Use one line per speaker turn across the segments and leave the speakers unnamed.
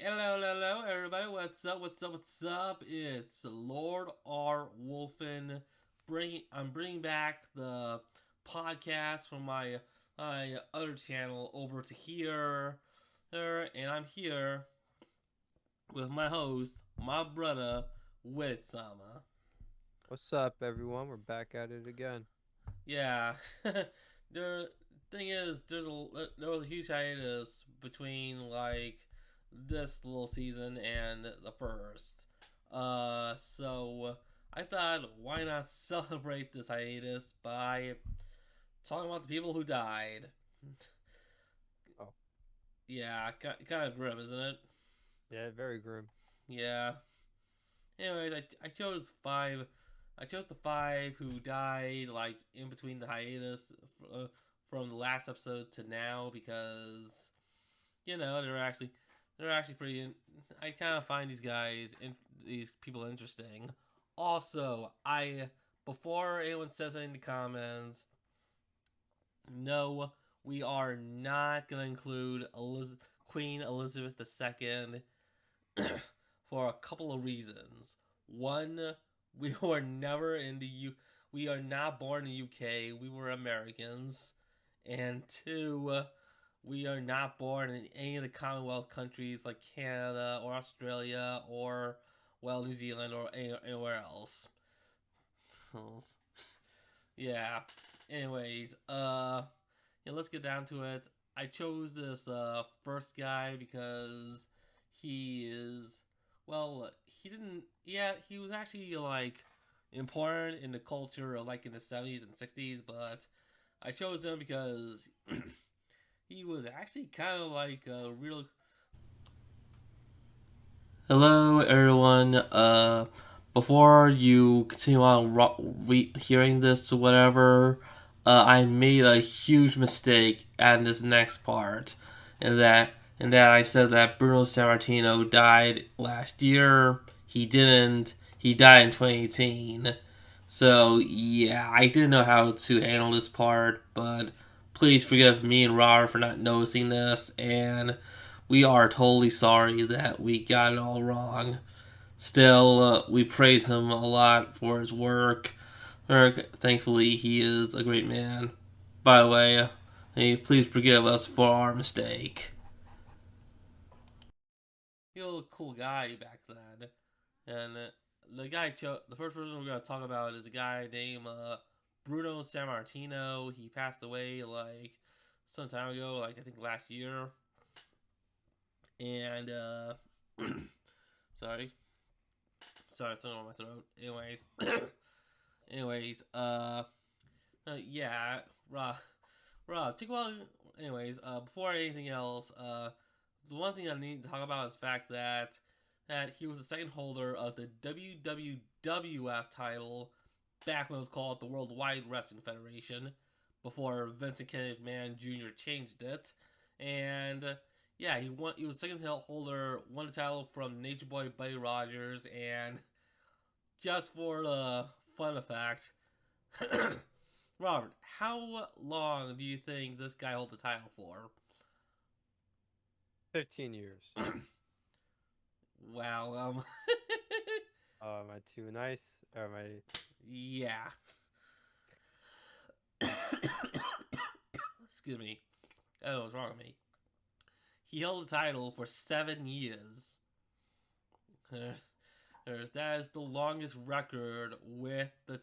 Hello, everybody. What's up? It's Lord R. Wolfen. I'm bringing back the podcast from my other channel over to here, and I'm here with my host, my brother, Witsama.
What's up, everyone? We're back at it again.
Yeah, the thing is, there was a huge hiatus between this little season and the first. So I thought, why not celebrate this hiatus by talking about the people who died?
Oh,
Yeah, kind of grim, isn't it?
yeah, very grim.
Yeah. Anyways, I chose five. I chose the five who died in between the hiatus uh, from the last episode to now because they're actually pretty. I kind of find these people interesting. Also, I before anyone says anything in the comments, no, we are not gonna include Queen Elizabeth II for a couple of reasons. One, we were never in the U. We are not born in the UK. We were Americans. And two, we are not born in any of the Commonwealth countries like Canada or Australia or New Zealand or anywhere else. Yeah. Anyways, yeah, let's get down to it. I chose this first guy because he is he didn't yeah, he was actually important in the culture of in the 70s and 60s, but I chose him because he was actually kind of like a real. Hello, everyone. Before you continue on hearing this or whatever, I made a huge mistake at this next part, and that I said that Bruno Sammartino died last year. He didn't. He died in 2018. So yeah, I didn't know how to handle this part, but please forgive me and Robert for not noticing this, and we are totally sorry that we got it all wrong. Still, we praise him a lot for his work. Thankfully, he is a great man. By the way, hey, please forgive us for our mistake. He was a cool guy back then, and the first person we're gonna talk about is a guy named Bruno Sammartino. He passed away some time ago, I think last year, and sorry, something on my throat. Yeah, Rob, take a while. Before anything else, the one thing I need to talk about is the fact that he was the second holder of the WWF title back when it was called the Worldwide Wrestling Federation, before Vincent Kennedy McMahon Jr. changed it, and yeah, he won. He was second holder, won the title from Nature Boy Buddy Rogers, and just for the fun of fact, Robert, how long do you think this guy holds the title for?
15 years.
Wow.
Am I too nice? Or am I?
Yeah. Excuse me. I don't know what's wrong with me. He held the title for 7 years. That is the longest record with the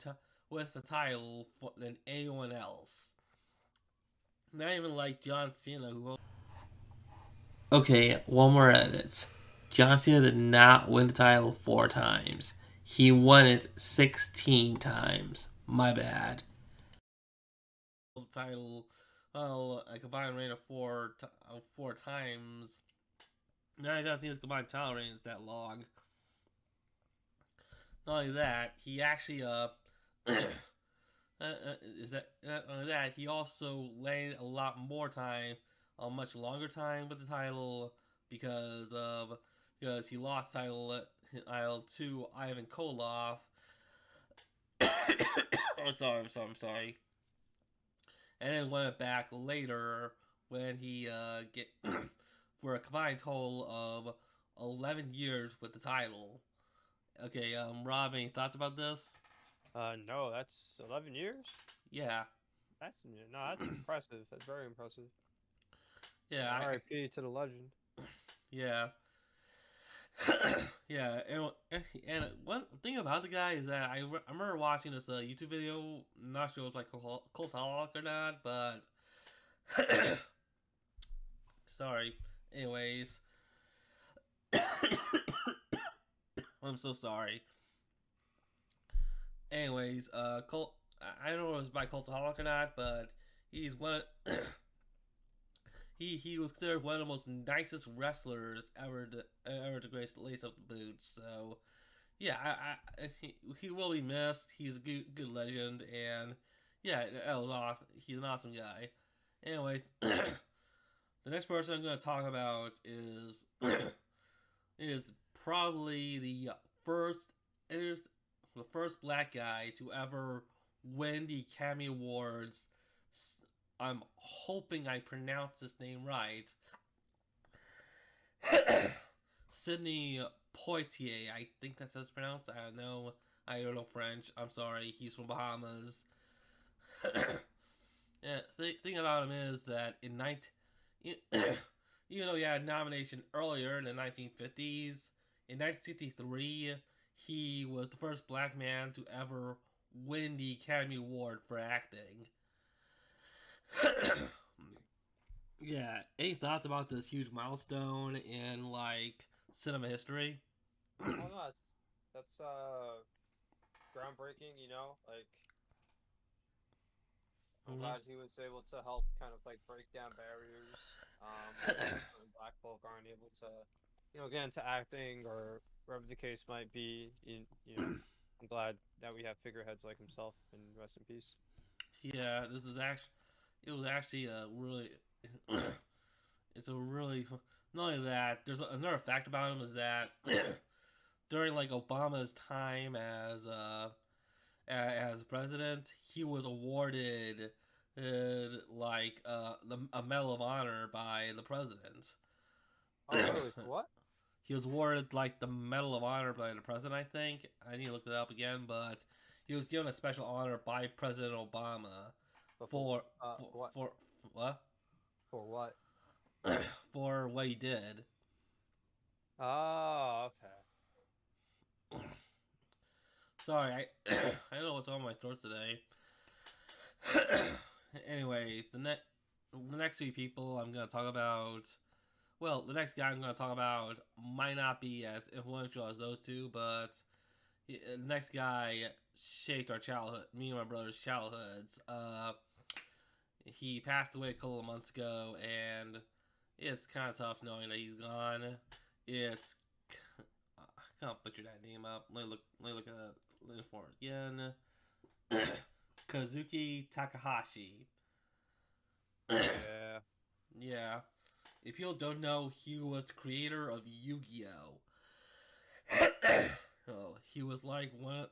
title than anyone else. Not even like John Cena, who. Okay, one more edit. John Cena did not win the title 4 times. He won it 16 times. My bad. The title, a combined reign of 4 times. Not John Cena's combined title reign is that long. Not only that, he actually is that not only that he also landed a lot more time, a much longer time with the title because he lost title to Ivan Koloff. I'm sorry. And then won it back later when he get for a combined total of 11 years with the title. Okay, Rob, any thoughts about this?
No, that's 11 years.
Yeah,
That's impressive. That's very impressive.
yeah,
R.I.P. to the legend.
yeah, yeah. And one thing about the guy is that I remember watching this YouTube video. Not sure if it's like cultaholic or not, but sorry. Anyways, I'm so sorry. Anyways, I don't know if it's by cultaholic or not, but he's one. He was considered one of the most nicest wrestlers ever to grace the lace up the boots. So yeah, he will be missed. He's a good legend, and yeah, that was awesome. He's an awesome guy. Anyways, the next person I'm going to talk about is probably the first black guy to ever win the Academy Awards. I'm hoping I pronounced this name right. Sidney Poitier, I think that's how it's pronounced. I don't know French. I'm sorry. He's from Bahamas. Yeah, thing about him is that even though he had a nomination earlier in the 1950s, in 1963 he was the first black man to ever win the Academy Award for acting. Yeah, any thoughts about this huge milestone in like cinema history?
Oh no, that's groundbreaking. Like I'm
Hmm.
glad he was able to help kind of like break down barriers. When black folk aren't able to, get into acting or whatever the case might be. I'm glad that we have figureheads like himself, and rest in peace.
Yeah, it was actually a really it's a really not only that. There's another fact about him is that during like Obama's time as president, he was awarded a Medal of Honor by the president.
Oh, really? For what?
He was awarded like the Medal of Honor by the president. I think I need to look it up again, but he was given a special honor by President Obama
But
for
for what?
for what
For what?
for what he did.
Oh, okay.
Sorry, I I don't know what's on my throat today. Anyways, the next three people I'm gonna talk about. Well, the next guy I'm gonna talk about might not be as influential as those two, but the next guy shaped our childhood, me and my brother's childhoods. He passed away a couple of months ago, and it's kind of tough knowing that he's gone. It's I can't butcher that name up. Let me look at it for it again. Kazuki Takahashi.
Yeah.
Yeah. If people don't know, he was the creator of Yu-Gi-Oh! Oh, he was like one.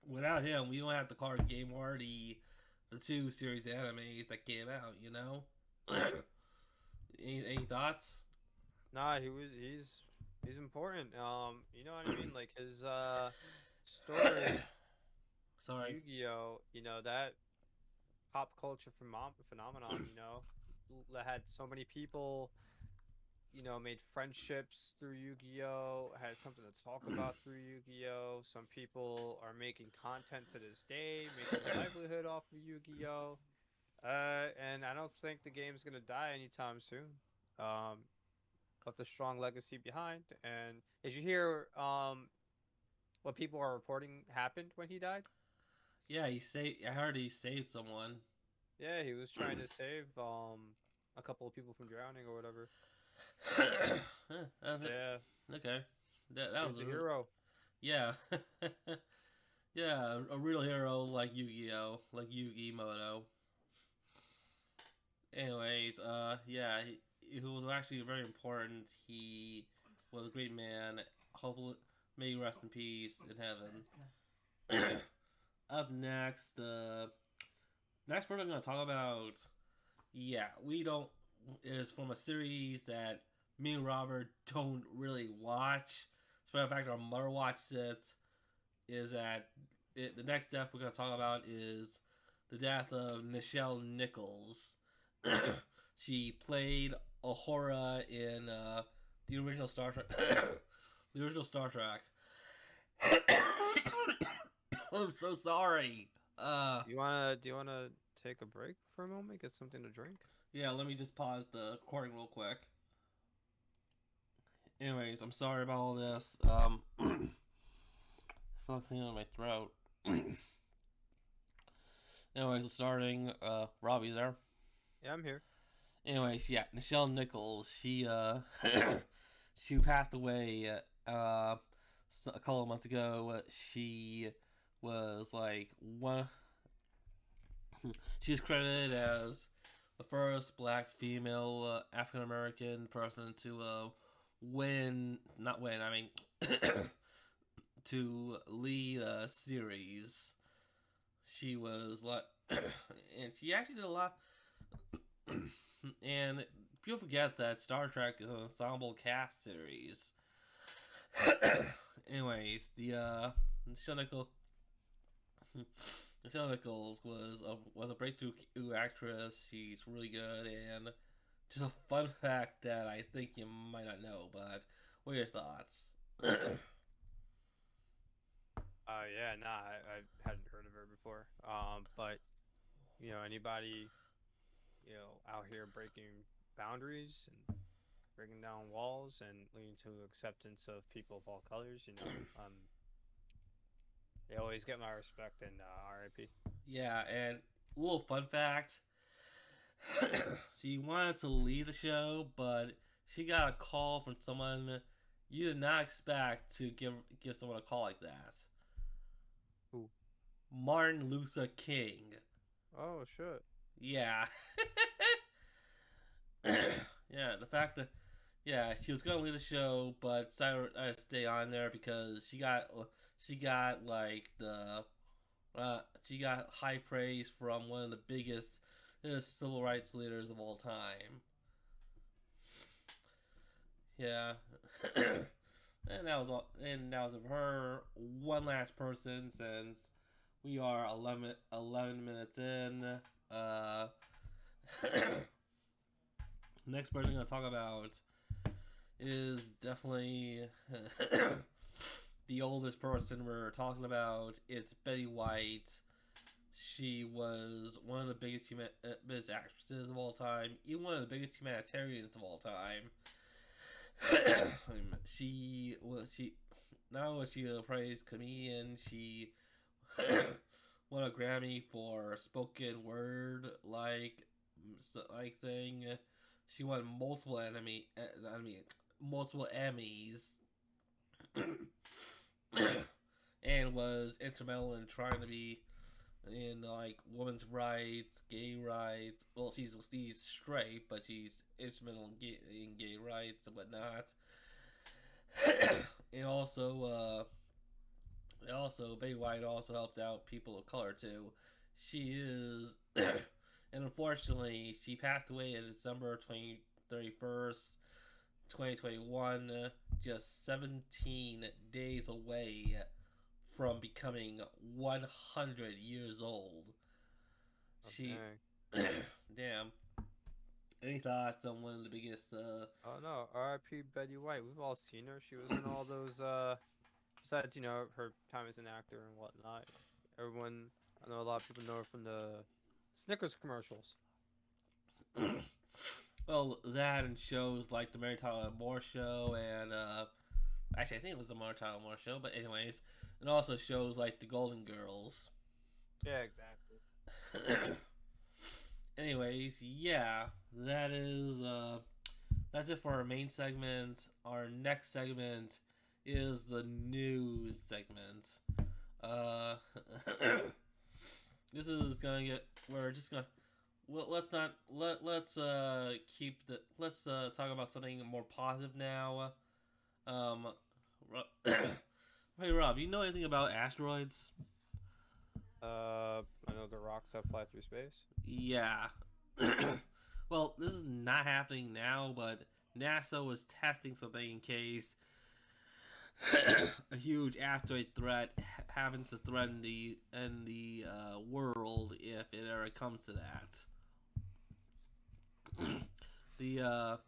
Without him, we don't have the card game or the two series animes that came out. You know. Any thoughts?
Nah, he's important. You know what I mean? Like his story,
Sorry.
Yu-Gi-Oh, that pop culture phenomenon, that had so many people, made friendships through Yu-Gi-Oh, had something to talk about through Yu-Gi-Oh. Some people are making content to this day, making a livelihood off of Yu-Gi-Oh. And I don't think the game's gonna die anytime soon. Um, left a strong legacy behind. And did you hear what people are reporting happened when he died?
Yeah, I heard he saved someone.
Yeah, he was trying to save a couple of people from drowning or whatever.
That's it.
Yeah,
Okay. That
he
was
was a hero.
yeah. Yeah, a real hero like Yu-Gi-Oh, like Yugi Moto. Anyways, yeah, he was actually very important. He was a great man. Hopefully, may he rest in peace in heaven. Up next, next person I'm gonna talk about. Yeah, we don't is from a series that me and Robert don't really watch. As a matter of fact, our mother watches it. The next death we're going to talk about is the death of Nichelle Nichols. She played Uhura in the original Star Trek. The original Star Trek. I'm so sorry.
Do you wanna take a break for a moment, get something to drink?
Yeah, let me just pause the recording real quick. Anyways, I'm sorry about all this. Fluxing on my throat. Anyways, starting. Robbie there.
Yeah, I'm here.
Anyways, yeah, Nichelle Nichols. She she passed away. A couple of months ago. She was like one. She's credited as the first black female African American person to not win. I mean, to lead a series. She was like, and she actually did a lot. And people forget that Star Trek is an ensemble cast series. Anyways, the Nichelle Nichols was a breakthrough actress. She's really good, and just a fun fact that I think you might not know. But what are your thoughts?
Yeah, nah, I hadn't heard of her before. But anybody, out here breaking boundaries and breaking down walls and leading to acceptance of people of all colors, they always get my respect and RIP.
Yeah, and a little fun fact. She wanted to leave the show, but she got a call from someone you did not expect to give someone a call like that.
Who?
Martin Luther King.
Oh shit.
Yeah. Yeah, the fact that she was gonna leave the show, but decided to stay on there because she got like she got high praise from one of the biggest civil rights leaders of all time. Yeah. And that was all. And that was of her. One last person, since we are 11 minutes in. Next person I'm gonna talk about is definitely the oldest person we're talking about. It's Betty White. She was one of the biggest actresses of all time, even one of the biggest humanitarians of all time. She not only was she a praised comedian, she won a Grammy for spoken word like thing. She won multiple Emmys, and was instrumental in trying to be in like women's rights, gay rights. Well, she's straight, but she's instrumental in gay rights and whatnot. And also, Betty White also helped out people of color too. She is, and unfortunately, she passed away on December 31st, 2021, just 17 days away from becoming 100 years old. She, damn. Any thoughts on one of the biggest?
Oh no, R.I.P. Betty White. We've all seen her. She was in all those. Besides, her time as an actor and whatnot. Everyone, I know a lot of people know her from the Snickers commercials.
Well, that and shows like the Mary Tyler Moore Show, and actually I think it was the Mary Tyler Moore Show, but anyways, and also shows like the Golden Girls.
Yeah, exactly.
Anyways, yeah, that's it for our main segment. Our next segment is the news segment. This is gonna get. We're just gonna. Well, let's keep the. Let's talk about something more positive now. Hey Rob, you know anything about asteroids?
I know the rocks that fly through space.
Yeah. Well, this is not happening now, but NASA was testing something in case a huge asteroid threat happens to threaten the world if it ever comes to that. the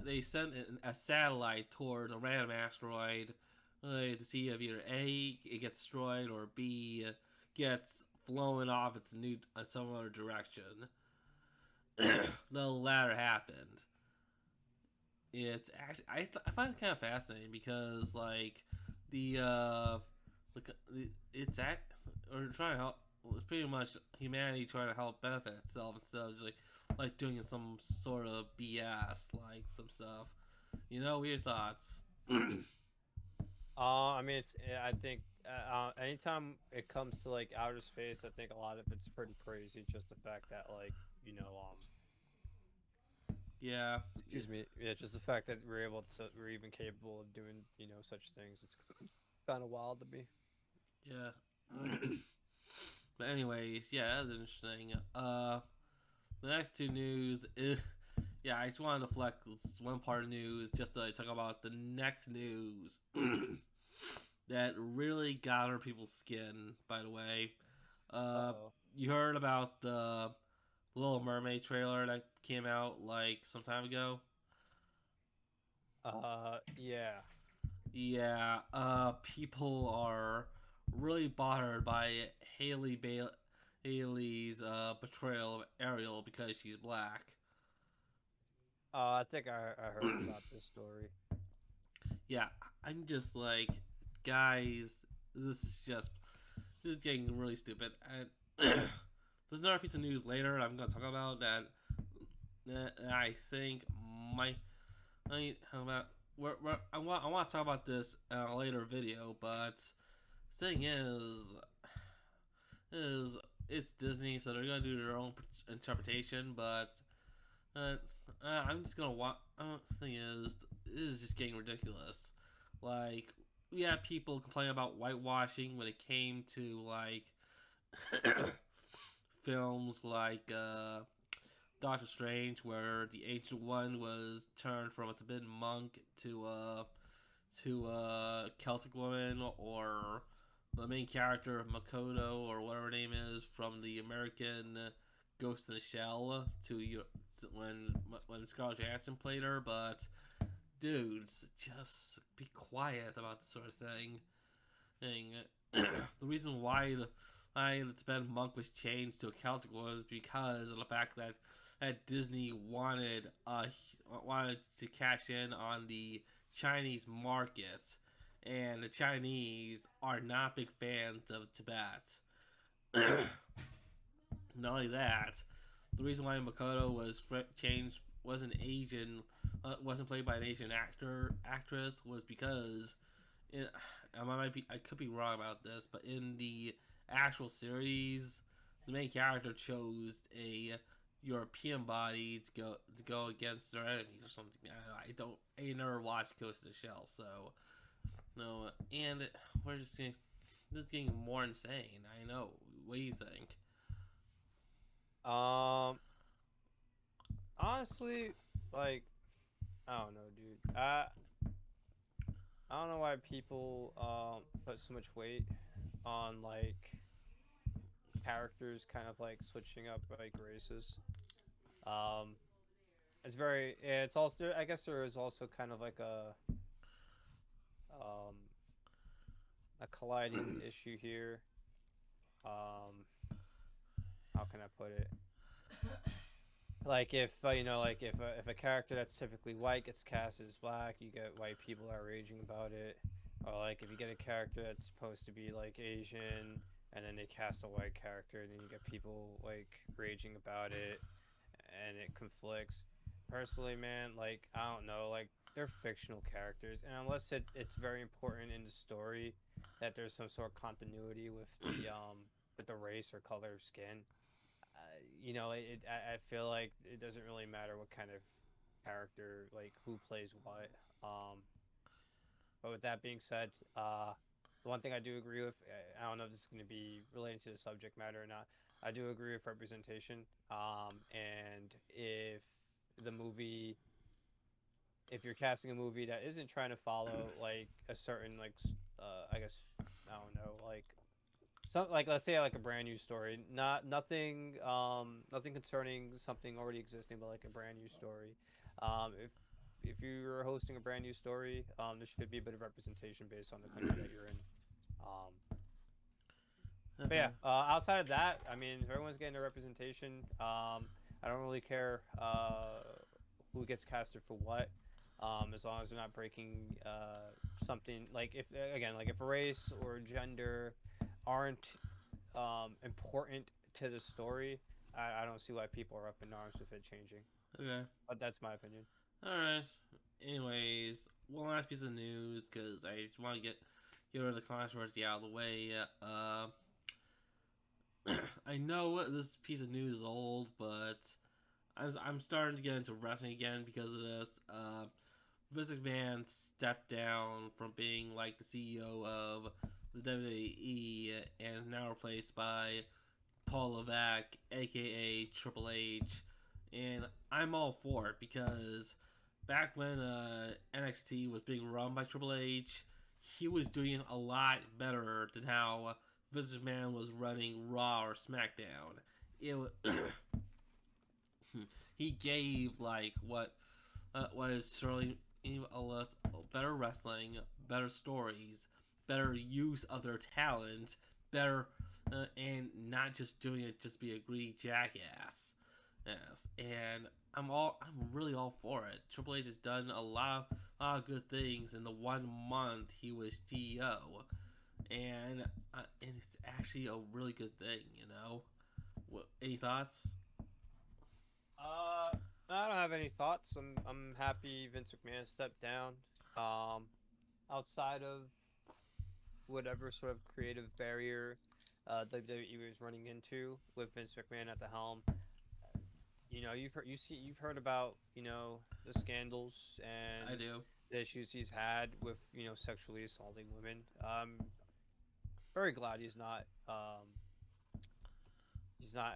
they sent a satellite towards a random asteroid to see if either A it gets destroyed or B gets flown off its new some other direction. The latter happened. It's actually I find it kind of fascinating because like it's act or trying to help. Well, it's pretty much humanity trying to help benefit itself instead of just like doing some sort of BS like some stuff. What are your thoughts?
I mean, I think anytime it comes to like outer space, I think a lot of it's pretty crazy. Just the fact that like
Yeah,
excuse me, yeah, just the fact that we're even capable of doing such things. It's kind of wild to me.
yeah. But anyways, yeah, that's interesting. The next two news is, yeah, I just wanted to flex one part of news just to talk about the next news that really got under people's skin. By the way,
Uh-oh.
you heard about the Little Mermaid trailer that came out like some time ago?
Yeah.
Yeah, people are really bothered by Haley's portrayal of Ariel because she's black.
I think I heard about this story.
Yeah, I'm just like, guys, this is getting really stupid. And there's another piece of news later I'm going to talk about that I think might. How about I want to talk about this in a later video, but thing is it's Disney, so they're gonna do their own interpretation. But uh, I'm just gonna watch. Thing is, this is just getting ridiculous. Like we had people complaining about whitewashing when it came to like films like Doctor Strange, where the ancient one was turned from a Tibetan monk to a Celtic woman, or the main character of Makoto or whatever her name is from the American Ghost in the Shell when Scarlett Johansson played her. But dudes, just be quiet about this sort of thing. The reason why the Tibetan monk was changed to a Celtic one was because of the fact that Disney wanted to cash in on the Chinese market, and the Chinese are not big fans of Tibet. Not only that, the reason why Makoto was changed wasn't played by an Asian actress was because I could be wrong about this, but in the actual series, the main character chose a European body to go against their enemies or something. I never watched Ghost in the Shell, so no. And we're just getting this is getting more insane. I know. What do you think?
Um, honestly, like I don't know, dude. I don't know why people put so much weight on like characters kind of like switching up like races. Um, it's also I guess there is also kind of like um a colliding issue here. Um, how can I put it? Like if like if a character that's typically white gets cast as black, you get white people are raging about it. Or like if you get a character that's supposed to be like Asian and then they cast a white character, and then you get people like raging about it, and it conflicts. Personally, man, like I don't know, like they're fictional characters, and unless it's very important in the story that there's some sort of continuity with the race or color of skin, I feel like it doesn't really matter what kind of character, like who plays what. But with that being said, the one thing I do agree with, I don't know if this is going to be related to the subject matter or not. I do agree with representation. And if the movie if you're casting a movie that isn't trying to follow like a certain I guess I don't know like some like let's say like a brand new story, nothing concerning something already existing, but like a brand new story. If you're hosting a brand new story, there should be a bit of representation based on the country that you're in. Um, but yeah,
Okay.
outside of that, I mean, if everyone's getting a representation, I don't really care who gets casted for what, as long as they're not breaking something like if again like if race or gender aren't important to the story, I don't see why people are up in arms with it changing.
Okay.
But that's my opinion.
All right. Anyways, one last piece of news because I just want to get rid of the controversy out of the way. I know this piece of news is old, but I'm starting to get into wrestling again because of this. Vince McMahon stepped down from being like the CEO of the WWE and is now replaced by Paul Levesque, aka Triple H, and I'm all for it because back when NXT was being run by Triple H, he was doing a lot better than how Vince McMahon was running Raw or SmackDown. It he gave like what is certainly a less better wrestling, better stories, better use of their talent, better and not just doing it just be a greedy jackass. Yes, and I'm really all for it. Triple H has done a lot of good things in the 1 month he was CEO, and it's actually a really good thing. Any thoughts?
I don't have any thoughts. I'm happy Vince McMahon stepped down. Um, Outside of whatever sort of creative barrier WWE was running into with Vince McMahon at the helm, you've heard about the scandals
I
and
do.
the issues he's had with sexually assaulting women. Very glad he's not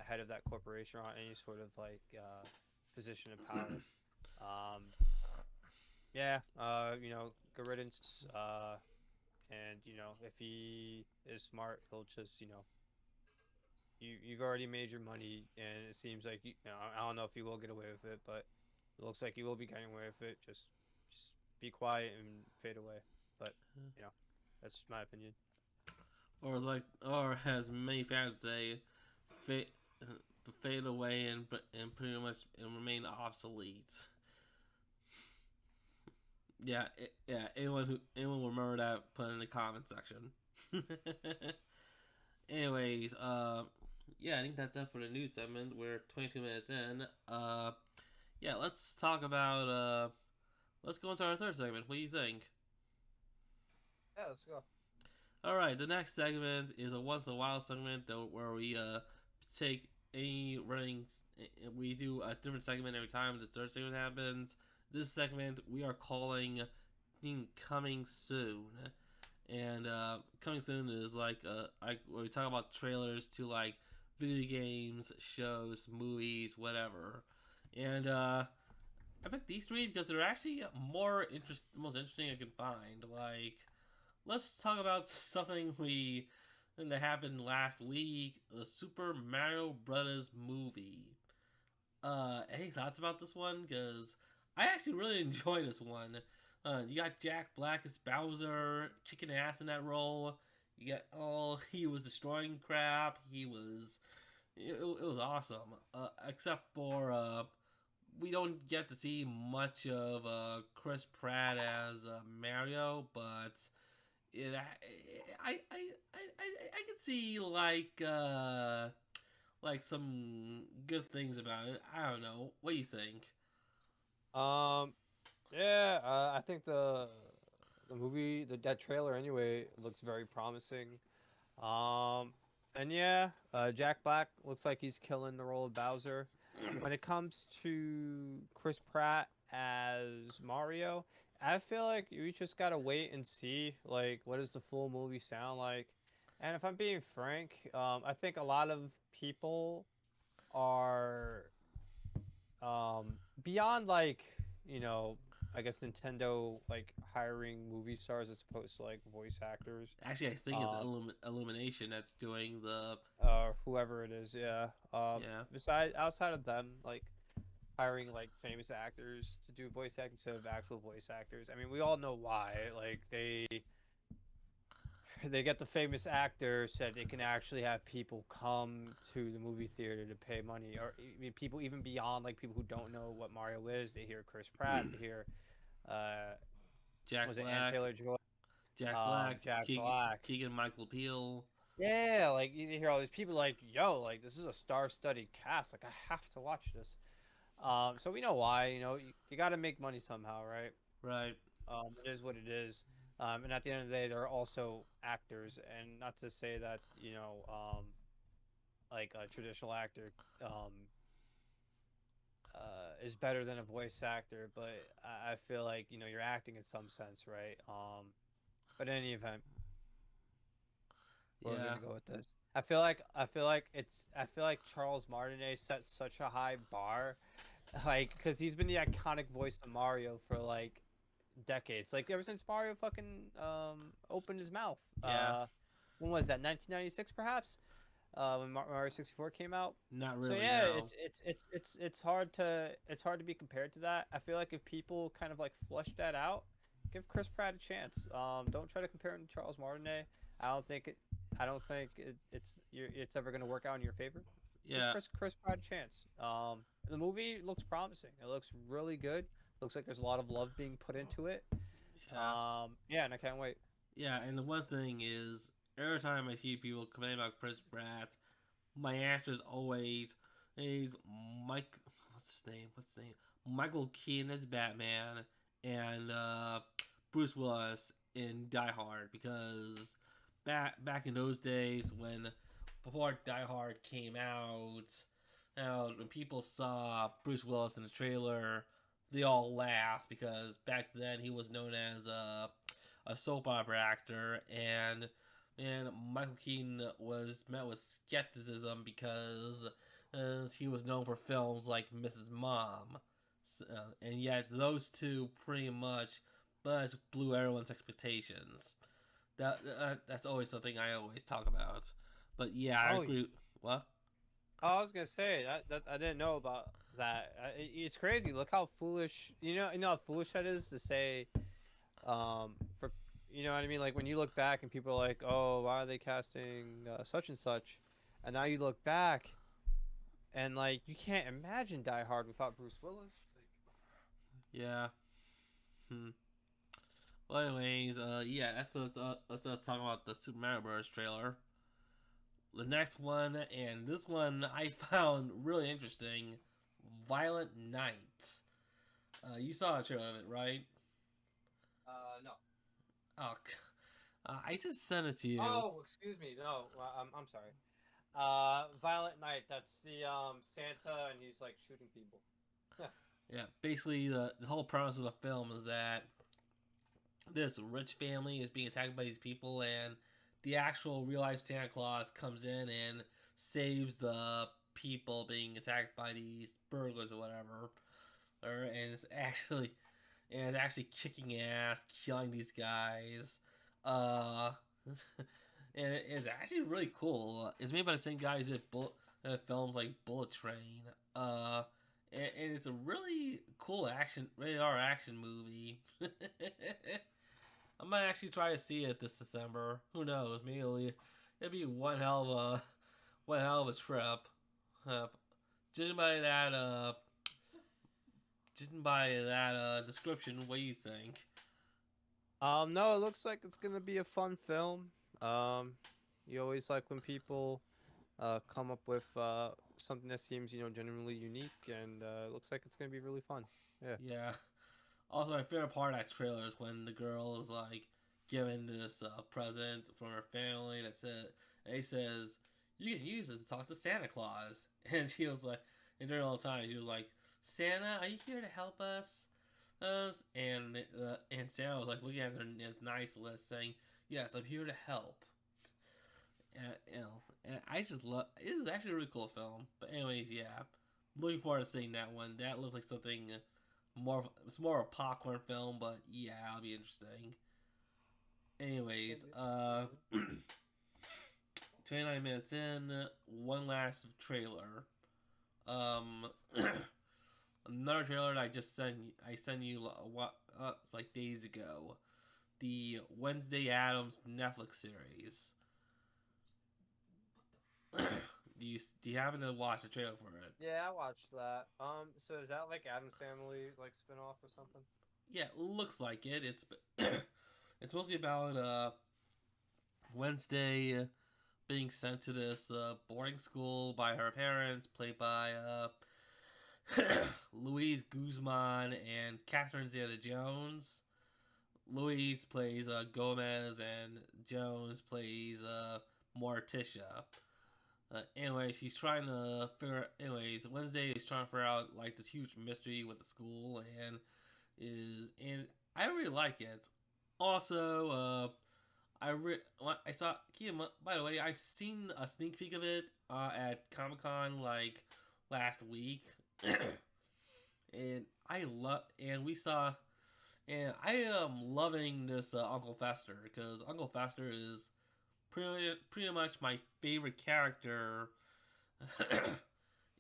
head of that corporation or any sort of position of power. Um, yeah, good riddance. And if he is smart, he'll just you've already made your money, and it seems like I don't know if he will get away with it, but it looks like he will be getting away with it. Just be quiet and fade away. But you know, that's my opinion.
Or as many fans say, fade, fade away and pretty much and remain obsolete. Yeah. Anyone will remember that? Put it in the comment section. Anyways, yeah, I think that's it for the news segment. We're 22 minutes in. Yeah, let's talk about let's go into our third segment. What do you think?
Yeah, let's go.
All right, the next segment is a once in a while segment where we take any running. We do a different segment every time the third segment happens. This segment we are calling "Coming Soon," and "Coming Soon" is like where we talk about trailers to like video games, shows, movies, whatever. And I picked these three because they're actually the most interesting I can find. Like let's talk about something that happened last week: the Super Mario Brothers movie. Any thoughts about this one? Because I actually really enjoy this one. You got Jack Black as Bowser, kicking ass in that role. You got he was destroying crap. It was awesome. Except for we don't get to see much of Chris Pratt as Mario, but I can see like some good things about it. I don't know. What do you think?
Um, yeah, I think the movie, that trailer anyway, looks very promising. Um, and yeah, Jack Black looks like he's killing the role of Bowser. When it comes to Chris Pratt as Mario, I feel like we just gotta wait and see, like, what does the full movie sound like? And if I'm being frank, I think a lot of people are beyond you know I guess Nintendo like hiring movie stars as opposed to like voice actors.
Actually, I think it's
Um,
Illumination that's doing the.
whoever it is, yeah.
Yeah,
Besides outside of them, like hiring like famous actors to do voice acting instead of actual voice actors. I mean, we all know why. Like they get the famous actor so that they can actually have people come to the movie theater to pay money, or I mean, people even beyond like people who don't know what Mario is. They hear Chris Pratt, they hear uh,
Jack
was it Ann
Black,
Taylor Joy,
Jack Black,
Jack Black.
Keegan Michael Peel.
Yeah, like you hear all these people like, yo, like this is a star-studded cast. Like I have to watch this. So we know why. You know, you got to make money somehow, right?
Right.
It is what it is. And at the end of the day, they're also actors, and not to say that like a traditional actor um, is better than a voice actor, but I feel like you're acting in some sense, right? But in any event, where was I
Yeah.
gonna go with this? I feel like Charles Martinet set such a high bar, like because he's been the iconic voice of Mario for like decades, like ever since Mario fucking opened his mouth.
Yeah.
When was that? 1996, perhaps? When Mario 64 came out.
Not
So
really.
yeah,
No.
it's hard to be compared to that. I feel like if people kind of like flush that out, give Chris Pratt a chance. Don't try to compare him to Charles Martinet. I don't think it. I don't think it's ever going to work out in your favor. Give
Yeah.
Chris Pratt a chance. The movie looks promising. It looks really good. Looks like there's a lot of love being put into it.
Yeah.
Yeah, and I can't wait.
Yeah. And the one thing is, every time I see people complain about Chris Pratt, my answer is always, "He's Mike. What's his name? What's his name? Michael Keaton as Batman, and Bruce Willis in Die Hard." Because back in those days when before Die Hard came out, when people saw Bruce Willis in the trailer, they all laughed because back then he was known as a soap opera actor, and Michael Keaton was met with skepticism because he was known for films like Mrs. Mom, and yet those two pretty much blew everyone's expectations. That's always something I always talk about. But yeah, I
Oh,
agree. What?
I was gonna say that I didn't know about that. It's crazy. Look how foolish. You know how foolish that is to say. For you know what I mean. Like when you look back and people are like, "Oh, why are they casting such and such?" And now you look back and like you can't imagine Die Hard without Bruce Willis.
Yeah. Hmm. Well, anyways, yeah, let's talk about the Super Mario Bros. Trailer. The next one, and this one I found really interesting. Violent Night. You saw a trailer of it, right?
No.
Oh, I just sent it to you.
Oh, excuse me. No, I'm sorry. Violent Night. That's the Santa, and he's like shooting people.
Yeah, basically the whole premise of the film is that this rich family is being attacked by these people, and the actual real life Santa Claus comes in and saves the people being attacked by these burglars or whatever. And it's actually kicking ass, killing these guys. Uh, and it's actually really cool. It's made by the same guys that films like Bullet Train. And it's a really cool rated R action movie. I might actually try to see it this December. Who knows? Maybe it'll be one hell of a trip. Uh, judging by that, description, what do you think?
No, it looks like it's gonna be a fun film. You always like when people come up with something that seems genuinely unique, and it looks like it's gonna be really fun. Yeah.
Yeah. Also, my favorite part of that trailer is when the girl is like given this present from her family that said, and he says, "You can use it to talk to Santa Claus," and she was like, and during all the time she was like, "Santa, are you here to help us?" And Santa was like looking at his nice list, saying, "Yes, I'm here to help." And I just love. It is actually a really cool film. But anyways, yeah, looking forward to seeing that one. That looks like something it's more of a popcorn film, but yeah, it'll be interesting. Anyways, 29 minutes in, one last trailer. Another trailer that I sent you it's like days ago. The Wednesday Addams Netflix series. Do you happen to watch the trailer for it?
Yeah, I watched that. So is that like Adam's Family like spinoff or something?
Yeah, looks like it. It's it's mostly about Wednesday being sent to this boarding school by her parents, played by Louise Guzman and Catherine Zeta-Jones. Louise plays Gomez, and Jones plays Morticia. Anyway, she's trying to figure. Anyways, Wednesday is trying to figure out like this huge mystery with the school, and I really like it. Also, I saw. By the way, I've seen a sneak peek of it at Comic Con like last week, and we saw, and I am loving this Uncle Fester because Uncle Fester is pretty much my favorite character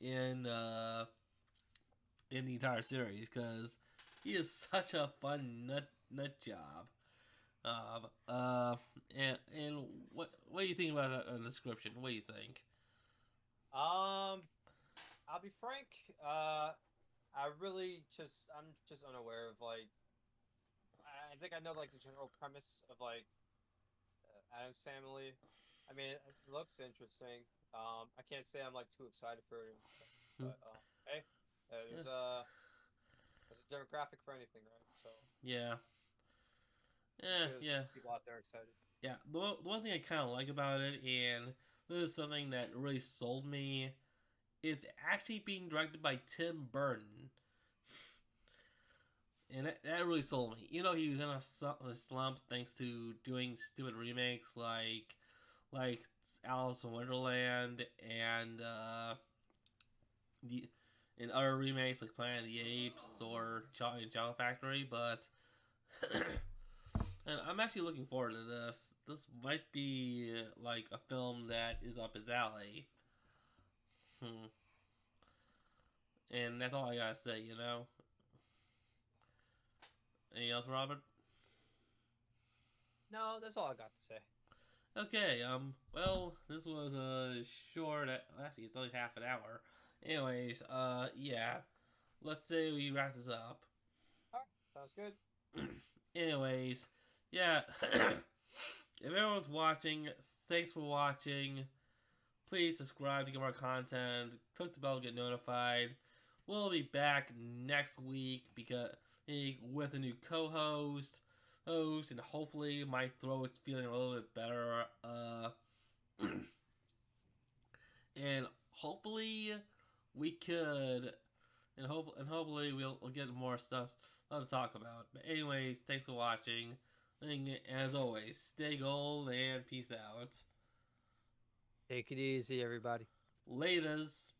in in the entire series because he is such a fun nut job. And what do you think about that description? What do you think?
I'll be frank. I'm just unaware of like. I think I know like the general premise of like Adam's Family. I mean, it looks interesting. I can't say I'm like too excited for it, but hey, there's
Yeah.
a there's a demographic for anything, right? So
Yeah.
there's
Yeah.
people out there excited.
Yeah. The one thing I kind of like about it, and this is something that really sold me, it's actually being directed by Tim Burton. And that really sold me. You know, he was in a slump thanks to doing stupid remakes like Alice in Wonderland and the and other remakes like Planet of the Apes or Chocolate Factory. But and I'm actually looking forward to this. This might be like a film that is up his alley. Hmm. And that's all I gotta say. You know. Anything else, Robert?
No, that's all I got to say.
Okay, well, this was a short, actually, it's only half an hour. Anyways, yeah, let's say we wrap this up.
All right, sounds good.
Anyways, yeah, if everyone's watching, thanks for watching. Please subscribe to get more content. Click the bell to get notified. We'll be back next week because with a new co-host, and hopefully my throat's feeling a little bit better. And hopefully we could, hopefully we'll get more stuff to talk about. But anyways, thanks for watching. And as always, stay gold and peace out.
Take it easy, everybody.
Laters.